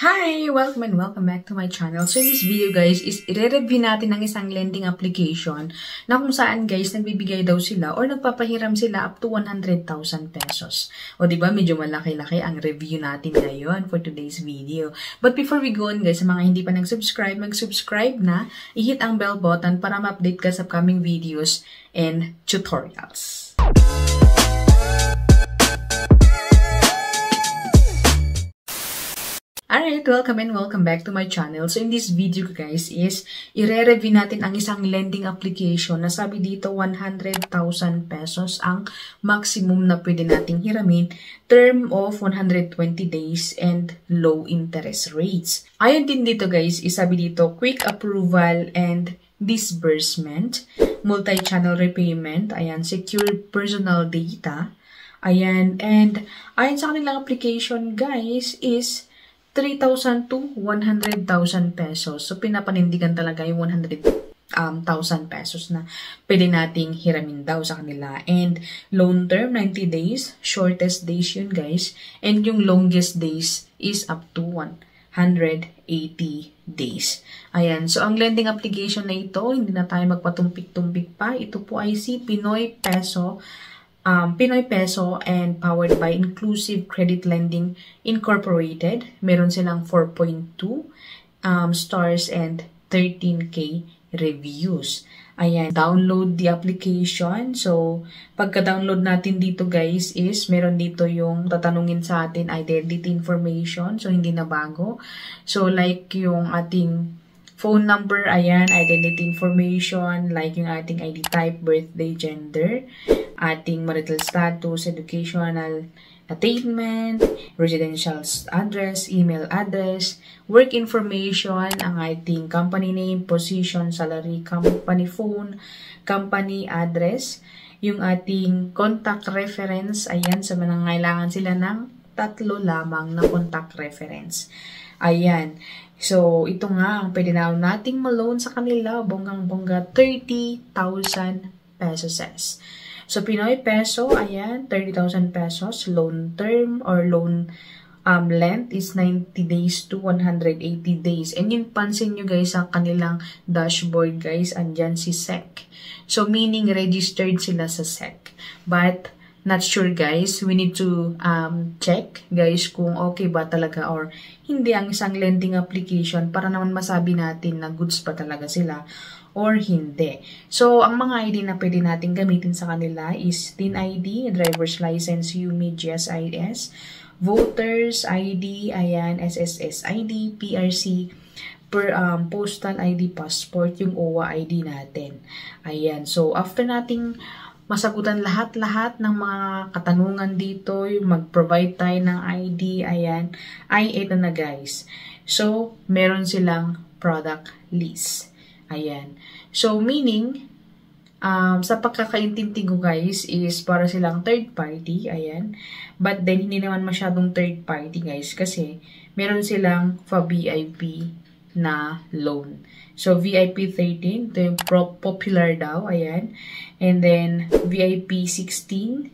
Hi! Welcome and welcome back to my channel. So in this video guys is i-review natin ang isang lending application na kung saan guys nagbibigay daw sila or nagpapahiram sila up to 100,000 pesos. O diba medyo malaki-laki ang review natin ngayon for today's video. But before we go on guys, sa mga hindi pa nag-subscribe, mag-subscribe na, i-hit ang bell button para ma-update ka sa upcoming videos and tutorials. Alright, welcome and welcome back to my channel. So in this video guys is i-review natin ang isang lending application na sabi dito 100,000 pesos ang maximum na pwede nating hiramin, term of 120 days and low interest rates. Ayon din dito guys, isabi dito quick approval and disbursement, multi-channel repayment, ayan, secure personal data, ayan, and ayon sa kanilang application guys is 3,000 to 100,000 pesos. So, pinapanindigan talaga yung 100,000 pesos na pwede nating hiramin daw sa kanila. And loan term, 90 days. Shortest days yun, guys. And yung longest days is up to 180 days. Ayan. So, ang lending application na ito, hindi na tayo magpatumpik-tumpik pa. Ito po ay si Pinoy Peso and powered by Inclusive Credit Lending Incorporated. Meron silang 4.2 stars and 13K reviews. Ayan, download the application. So, pagka-download natin dito guys is meron dito yung tatanungin sa atin identity information. So, hindi na bago. So, like yung ating phone number, ayan, identity information, like yung ating ID type, birthday, gender, ating marital status, educational attainment, residential address, email address, work information, ang ating company name, position, salary, company phone, company address, yung ating contact reference, ayan, sa mga ngailangan sila ng 3 lamang na contact reference. Ayan. So, ito nga ang pwede na nating ma-loan sa kanila, bonggang-bongga, 30,000 pesos. So, Pinoy Peso, ayan, 30,000 pesos. Loan term or loan length is 90 days to 180 days. And yung pansin nyo guys, ang kanilang dashboard guys, andyan si SEC. So, meaning registered sila sa SEC. But, not sure guys, we need to check guys kung okay ba talaga or hindi ang isang lending application para naman masabi natin na goods pa talaga sila or hindi. So, ang mga ID na pwede natin gamitin sa kanila is TIN ID, Driver's License, UMID, GSIS, Voters ID, ayan, SSS ID, PRC, Postal ID, Passport, yung OWA ID natin. Ayan, so after nating masagutan lahat-lahat ng mga katanungan dito, yung mag-provide tayo ng ID, ayan, ay ito na guys. So, meron silang product list. Ayan. So, meaning, sa pagkakaintindi ko guys, is para silang third party, ayan. But then, hindi naman masyadong third party guys, kasi meron silang VIP na loan. So, VIP 13, ito yung popular daw, ayan. And then, VIP 16,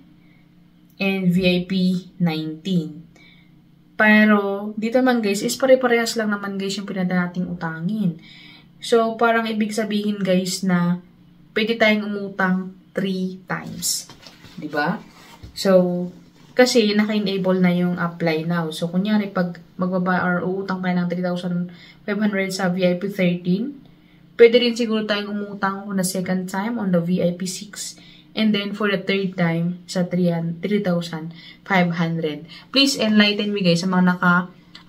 and VIP 19. Pero, dito naman guys, is pare-parehas lang naman guys yung pinada nating utangin. So, parang ibig sabihin guys na pwede tayong umutang 3 times. Diba? So, kasi naka-enable na yung apply now. So, kunyari, pag magbaba or uutang tayo ng 3,500 sa VIP 13, pwede rin siguro tayong umutang on the second time on the VIP 6. And then, for the third time, sa 3,500. Please enlighten me guys sa mga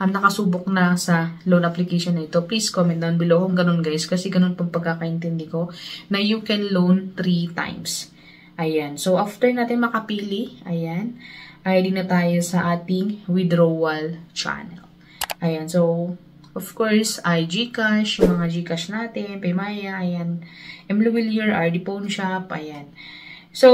nakasubok na sa loan application na ito. Please comment down below kung ganun guys. Kasi ganun pang pagkakaintindi ko na you can loan 3 times. Ayan. So, after natin makapili, ayan, ay di na tayo sa ating withdrawal channel. Ayan. So, of course, ay GCash, yung mga GCash natin, Paymaya, ayan, Mluwilier, RD Pawn Shop, ayan. So,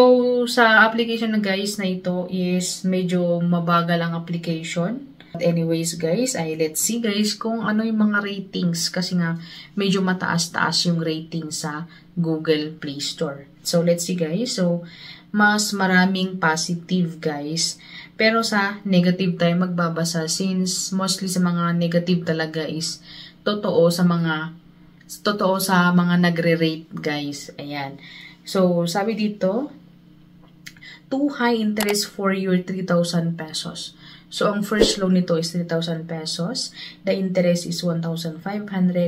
sa application na guys na ito is medyo mabagal ang application. But anyways guys, ay let's see guys kung ano yung mga ratings kasi nga medyo mataas-taas yung rating sa Google Play Store. So, let's see guys. So, mas maraming positive guys. Pero sa negative tayo magbabasa since mostly sa mga negative talaga is totoo sa mga nagre-rate, guys. Ayan. So, sabi dito, too high interest for your 3,000 pesos. So, ang first loan nito is 3,000 pesos. The interest is 1,500,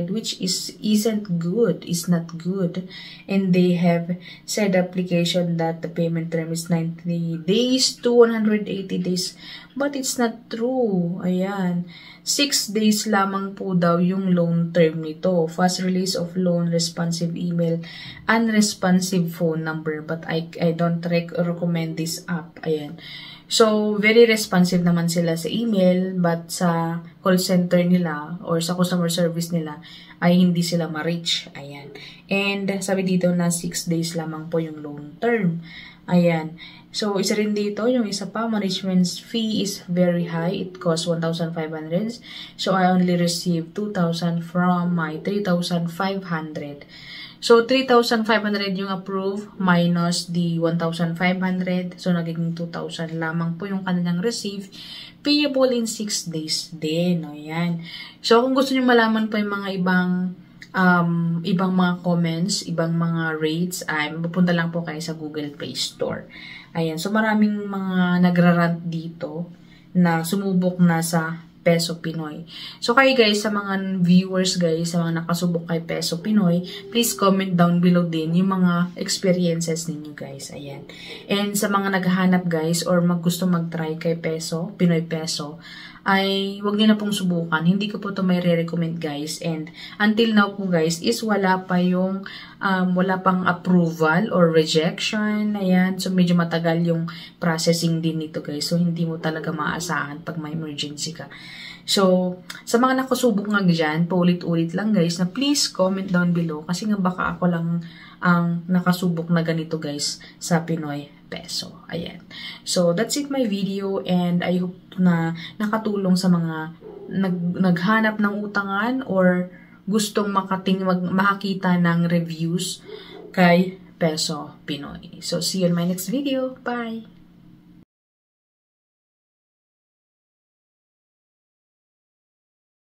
which isn't good. It's not good. And they have said application that the payment term is 90 days to 180 days. But it's not true. Ayan. 6 days lamang po daw yung loan term nito. Fast release of loan, responsive email, unresponsive phone number. But I don't recommend this app. Ayan. So, very responsive naman sila sa email, but sa call center nila or sa customer service nila ay hindi sila ma-reach. Ayan. And sabi dito na 6 days lamang po yung loan term. Ayan. So, isa rin dito, yung isa pa, management fee is very high. It costs 1,500. So, I only received 2,000 from my 3,500. So, 3,500 yung approve minus the 1,500. So, nagiging 2,000 lamang po yung kanilang receive. Payable in 6 days din. O, yan. So, kung gusto nyo malaman po yung mga ibang mga comments, ibang mga rates, ay pupunta lang po kayo sa Google Play Store. Ayan. So, maraming mga nagrarant dito na sumubok na sa Peso Pinoy. So, kayo guys, sa mga viewers guys, sa mga nakasubok kay Peso Pinoy, please comment down below din yung mga experiences ninyo guys. Ayan. And sa mga naghahanap guys, or gusto mag-try kay Peso, Pinoy Peso, ay wag niyo na pong subukan. Hindi ko po ito may re-recommend guys. And until now po guys, is wala pang approval or rejection. Ayan. So, medyo matagal yung processing din nito guys. So, hindi mo talaga maaasahan pag may emergency ka. So, sa mga nakasubok nga dyan, paulit-ulit lang guys, na please comment down below. Kasi nga baka ako lang ang nakasubok na ganito guys sa Pinoy Peso. Ayan. So, that's it my video and I hope na nakatulong sa mga naghanap ng utangan or gustong makakita ng reviews kay Peso Pinoy. So, see you in my next video. Bye!